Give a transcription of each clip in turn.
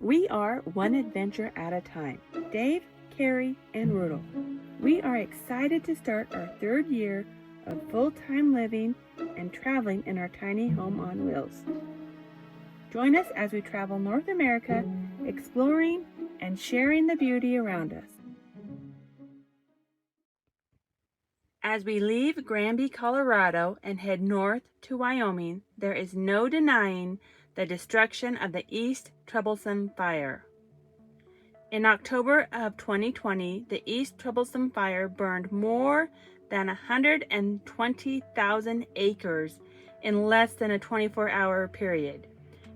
We are one adventure at a time. Dave, Carrie, and Rudolph. We are excited to start our third year of full-time living and traveling in our tiny home on wheels. Join us as we travel North America, exploring and sharing the beauty around us. As we leave Granby, Colorado and head north to Wyoming, there is no denying the destruction of the East Troublesome Fire. In October of 2020, the East Troublesome Fire burned more than 120,000 acres in less than a 24-hour period,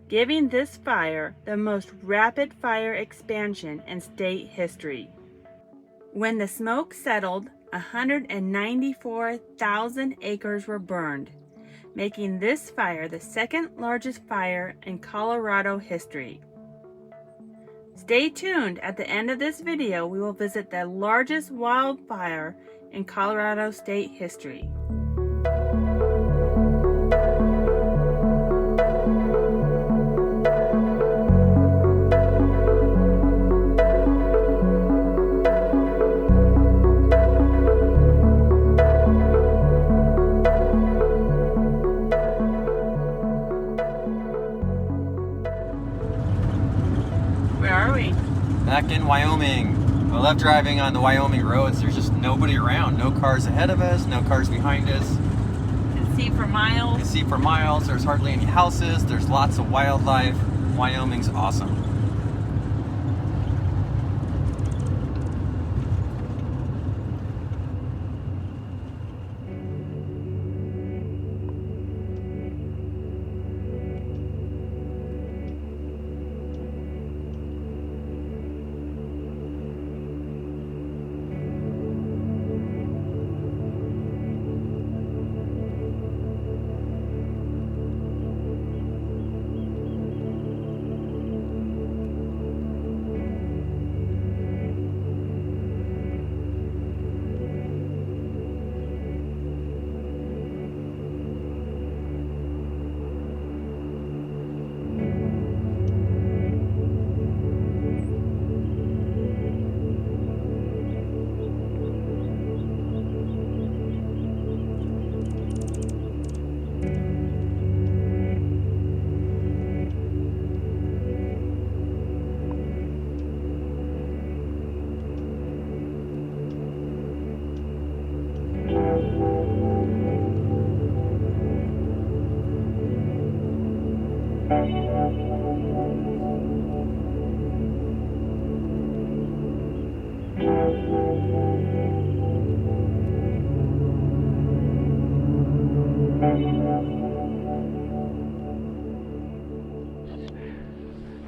giving this fire the most rapid fire expansion in state history. When the smoke settled, 194,000 acres were burned, making this fire the second largest fire in Colorado history. Stay tuned. At the end of this video, we will visit the largest wildfire in Colorado state history. Where are we? Back in Wyoming. I love driving on the Wyoming roads. There's just nobody around. No cars ahead of us, no cars behind us. You can see for miles. You can see for miles. There's hardly any houses. There's lots of wildlife. Wyoming's awesome.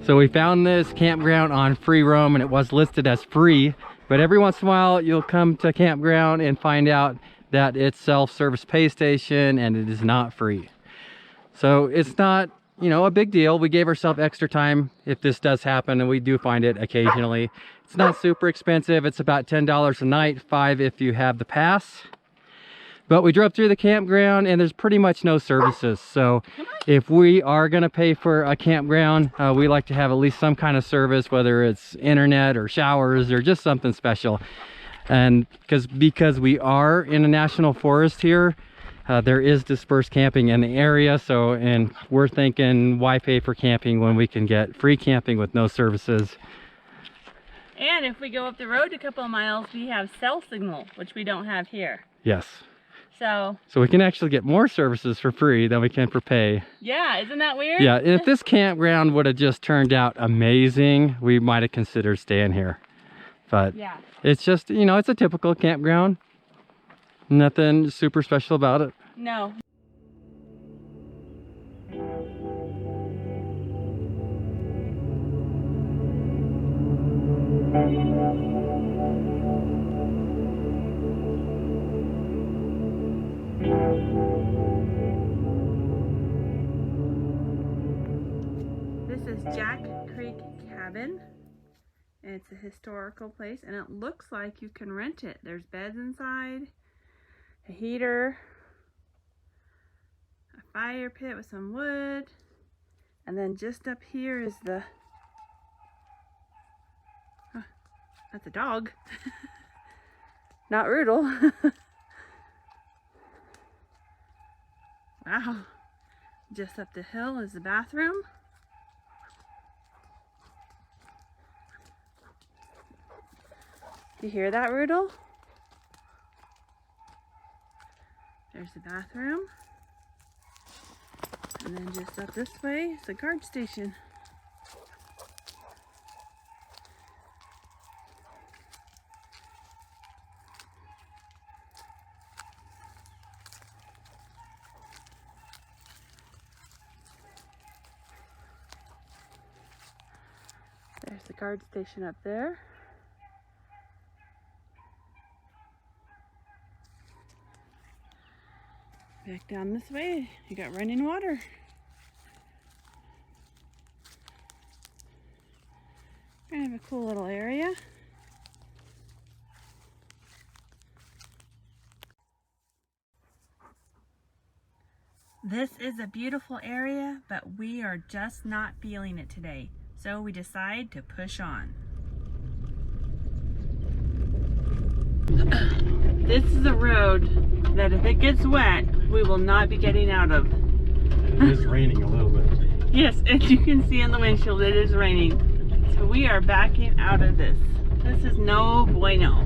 So we found this campground on free roam, and it was listed as free, but every once in a while you'll come to a campground and find out that it's self-service pay station and it is not free. So it's not, you know, a big deal. We gave ourselves extra time if this does happen, and we do find it occasionally. It's not super expensive. It's about $10 a night, $5 if you have the pass. But we drove through the campground and there's pretty much no services. So if we are gonna pay for a campground, we like to have at least some kind of service, whether it's internet or showers or just something special. And because we are in a national forest here, there is dispersed camping in the area. So, and we're thinking, why pay for camping when we can get free camping with no services? And if we go up the road a couple of miles, we have cell signal, which we don't have here. Yes. So we can actually get more services for free than we can for pay. Yeah, isn't that weird? Yeah, and if this campground would have just turned out amazing, we might have considered staying here. But yeah, it's just, you know, it's a typical campground. Nothing super special about it. No. This is Jack Creek Cabin, and it's a historical place, and it looks like you can rent it. There's beds inside, a heater, a fire pit with some wood, and then just up here is the That's a dog. Not Rudel. Wow. Just up the hill is the bathroom. You hear that, Rudel? There's the bathroom. And then just up this way is the guard station. There's the guard station up there. Back down this way, you got running water. Kind of a cool little area. This is a beautiful area, but we are just not feeling it today. So we decide to push on. This is a road that if it gets wet, we will not be getting out of. It is raining a little bit. Yes, as you can see in the windshield, it is raining. So we are backing out of this. This is no bueno.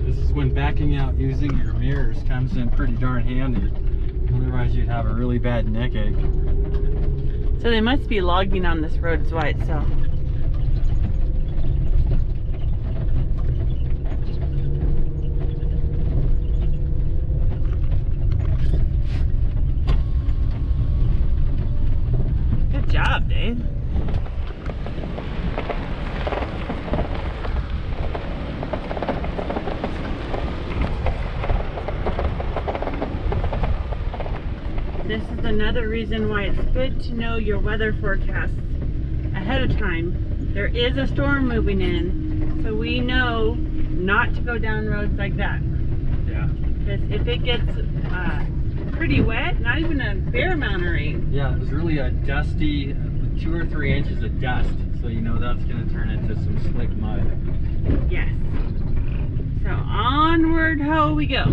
This is when backing out using your mirrors comes in pretty darn handy. Otherwise you'd have a really bad neck ache. So they must be logging on this road, is why it's so. Good job, Dave. This is another reason why it's good to know your weather forecasts ahead of time. There is a storm moving in, so we know not to go down roads like that. Yeah. Because if it gets pretty wet, not even a fair amount of rain. Yeah, it was really a dusty 2 or 3 inches of dust, so you know that's going to turn into some slick mud. Yes. So onward ho we go.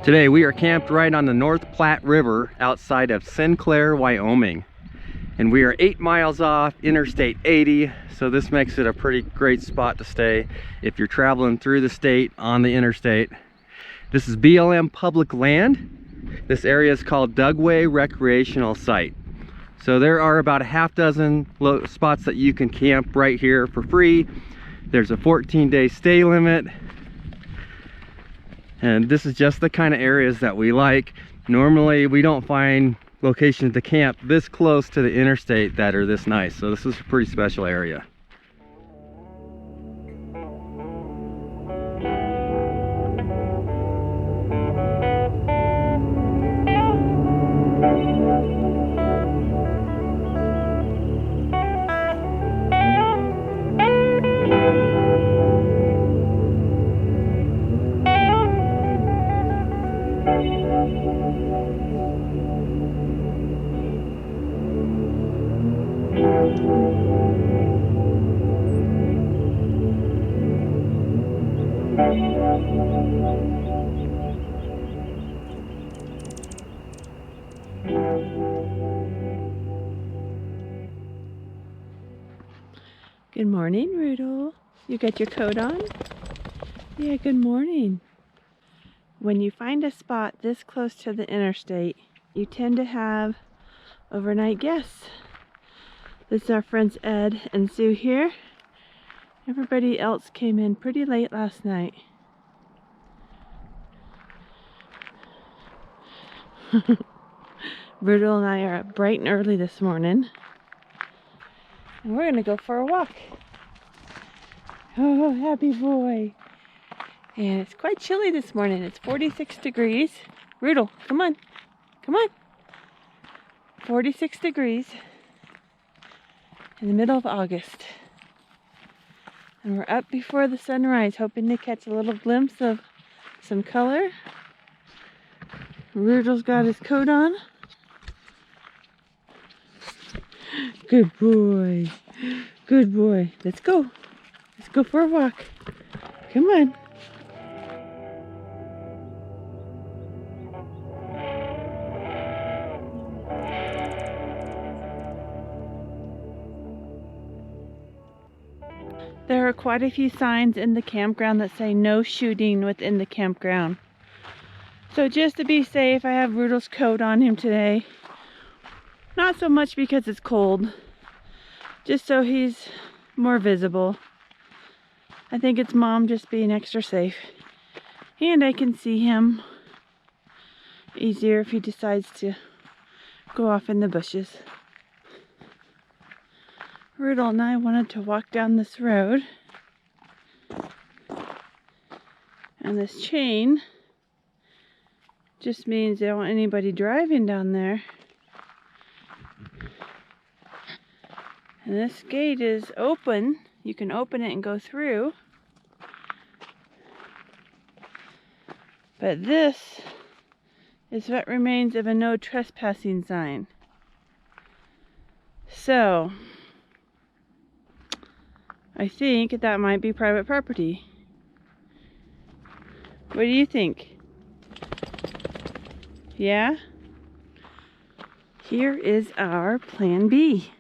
Today we are camped right on the North Platte River outside of Sinclair, Wyoming. And we are 8 miles off Interstate 80, so this makes it a pretty great spot to stay if you're traveling through the state on the interstate. This is BLM public land. This area is called Dugway Recreational Site. So there are about a half dozen spots that you can camp right here for free. There's a 14-day stay limit. And this is just the kind of areas that we like. Normally we don't find locations to camp this close to the interstate that are this nice. So this is a pretty special area. Good morning, Rudolph. You got your coat on? Yeah, good morning. When you find a spot this close to the interstate, you tend to have overnight guests. This is our friends Ed and Sue here. Everybody else came in pretty late last night. Rudolph and I are up bright and early this morning. And we're gonna go for a walk. Oh, happy boy. And it's quite chilly this morning. It's 46 degrees. Rudolph, come on. Come on. 46 degrees in the middle of August. And we're up before the sunrise, hoping to catch a little glimpse of some color. Rudolph's got his coat on. Good boy. Good boy. Let's go. Let's go for a walk. Come on. There are quite a few signs in the campground that say no shooting within the campground. So just to be safe, I have Rudolph's coat on him today. Not so much because it's cold, just so he's more visible. I think it's Mom just being extra safe. And I can see him easier if he decides to go off in the bushes. Rudolph and I wanted to walk down this road. And this chain just means they don't want anybody driving down there. And this gate is open. You can open it and go through. But this is what remains of a no trespassing sign. So, I think that might be private property. What do you think? Yeah? Here is our plan B.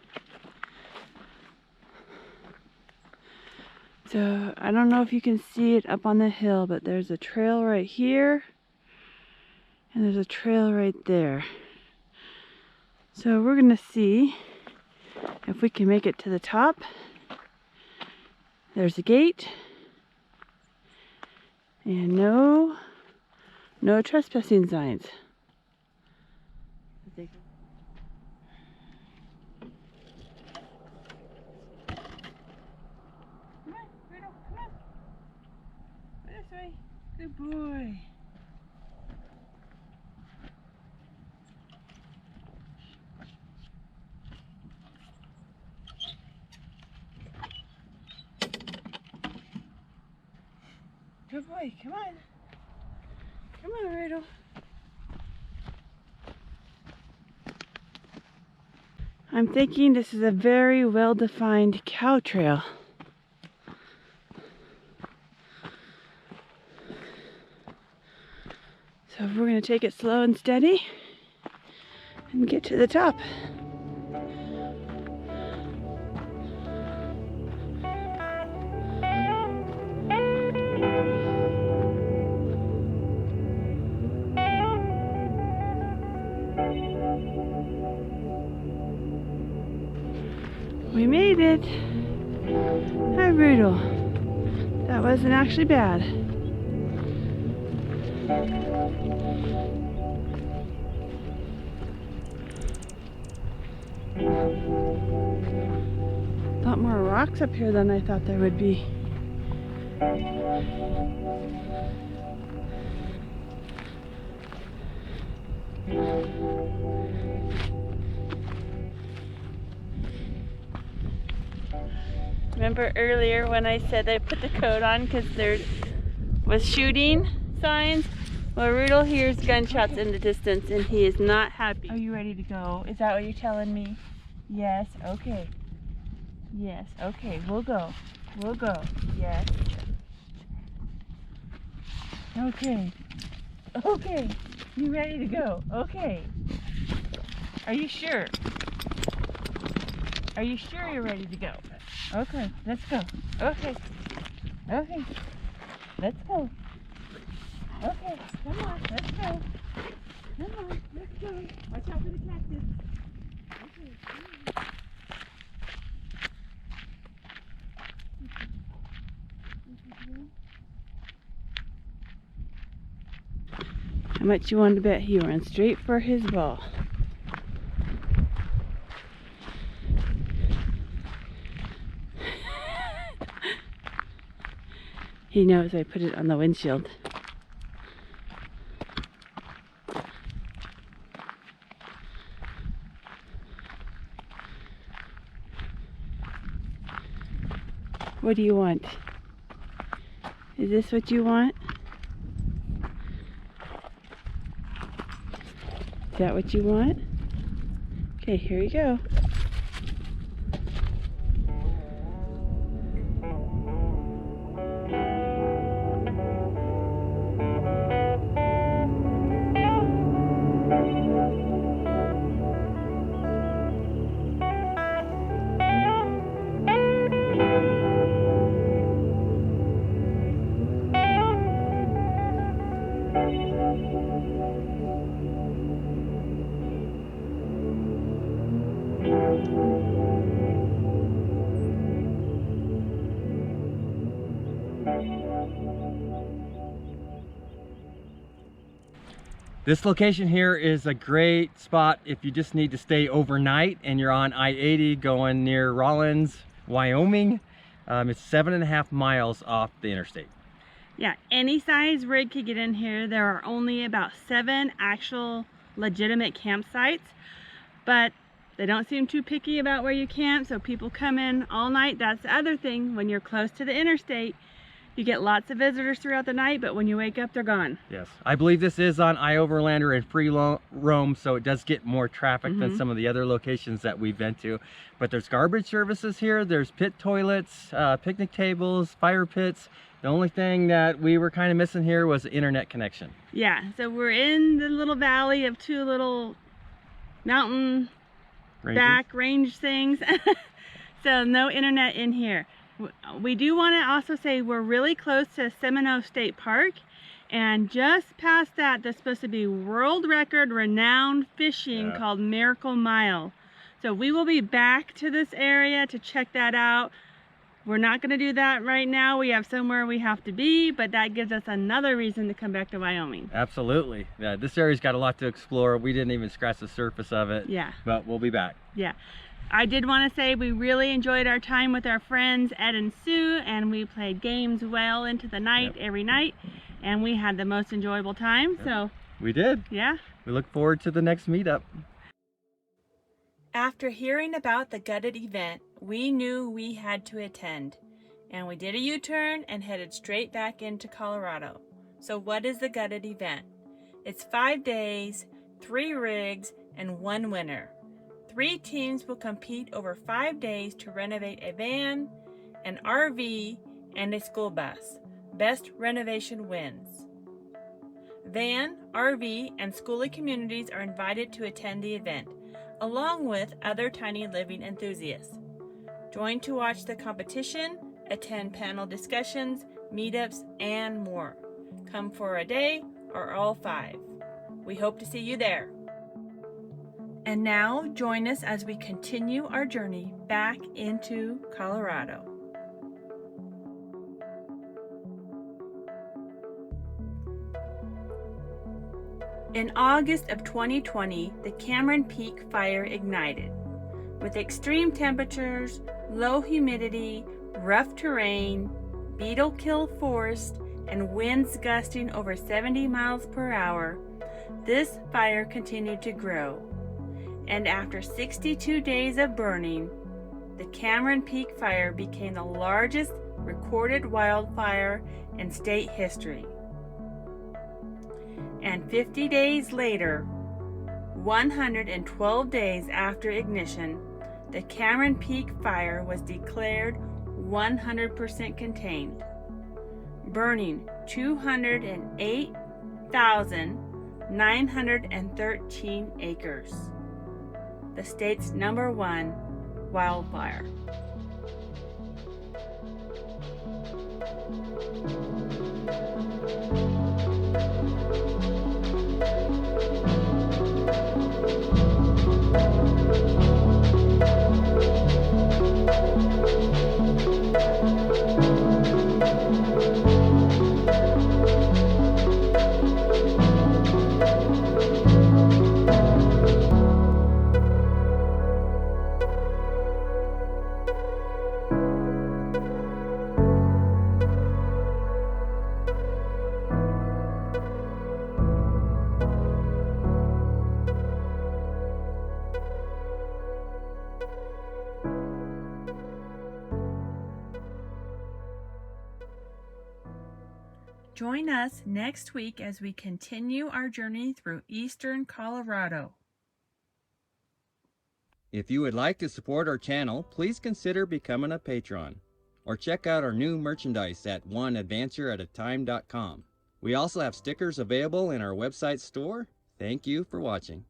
So, I don't know if you can see it up on the hill, but there's a trail right here. And there's a trail right there. So, we're going to see if we can make it to the top. There's a gate. And no trespassing signs. Good boy. Good boy, come on. Come on, Rudolph. I'm thinking this is a very well-defined cow trail. So we're going to take it slow and steady and get to the top. We made it. Hi, Rudolph. That wasn't actually bad. A lot more rocks up here than I thought there would be. Remember earlier when I said I put the coat on because there was shooting signs? Well, Rudolph hears gunshots in the distance and he is not happy. Are you ready to go? Is that what you're telling me? Yes, okay. Yes, okay, we'll go. We'll go. Yes. Okay. Okay. You ready to go? Okay. Are you sure? Are you sure you're ready to go? Okay, let's go. Okay. Okay. Let's go. Okay, come on, let's go. Come on, let's go. Watch out for the cactus. Okay, come on. How much you want to bet he ran straight for his ball? He knows I put it on the windshield. What do you want? Is this what you want? Is that what you want? Okay, here you go. This location here is a great spot if you just need to stay overnight and you're on I-80 going near Rawlins, Wyoming. It's 7.5 miles off the interstate. Yeah, any size rig could get in here. There are only about 7 actual legitimate campsites, but they don't seem too picky about where you camp, so people come in all night. That's the other thing. When you're close to the interstate, you get lots of visitors throughout the night, but when you wake up, they're gone. Yes, I believe this is on iOverlander and free roam, so it does get more traffic than some of the other locations that we've been to. But there's garbage services here, there's pit toilets, picnic tables, fire pits. The only thing that we were kind of missing here was internet connection. Yeah, so we're in the little valley of 2 little mountain back range things. So no internet in here. We do want to also say we're really close to Seminole State Park, and just past that there's supposed to be world record renowned fishing called Miracle Mile. So we will be back to this area to check that out. We're not going to do that right now. We have somewhere we have to be, but that gives us another reason to come back to Wyoming. Absolutely. Yeah, this area's got a lot to explore. We didn't even scratch the surface of it. Yeah. But we'll be back. Yeah. I did want to say we really enjoyed our time with our friends Ed and Sue, and we played games well into the night every night, and we had the most enjoyable time. So we did. Yeah. We look forward to the next meetup. After hearing about the gutted event, we knew we had to attend, and we did a U-turn and headed straight back into Colorado. So what is the gutted event? It's 5 days, 3 rigs, and 1 winner. 3 teams will compete over 5 days to renovate a van, an RV, and a school bus. Best renovation wins. Van, RV, and schoolie communities are invited to attend the event, along with other tiny living enthusiasts. Join to watch the competition, attend panel discussions, meetups, and more. Come for a day or all 5. We hope to see you there. And now join us as we continue our journey back into Colorado. In August of 2020, the Cameron Peak fire ignited. With extreme temperatures, low humidity, rough terrain, beetle-killed forest, and winds gusting over 70 miles per hour, this fire continued to grow. And after 62 days of burning, the Cameron Peak fire became the largest recorded wildfire in state history. And 50 days later, 112 days after ignition, the Cameron Peak fire was declared 100% contained, burning 208,913 acres. The state's #1 wildfire. Join us next week as we continue our journey through eastern Colorado. If you would like to support our channel, please consider becoming a patron, or check out our new merchandise at oneadvantureatatime.com. We also have stickers available in our website store. Thank you for watching.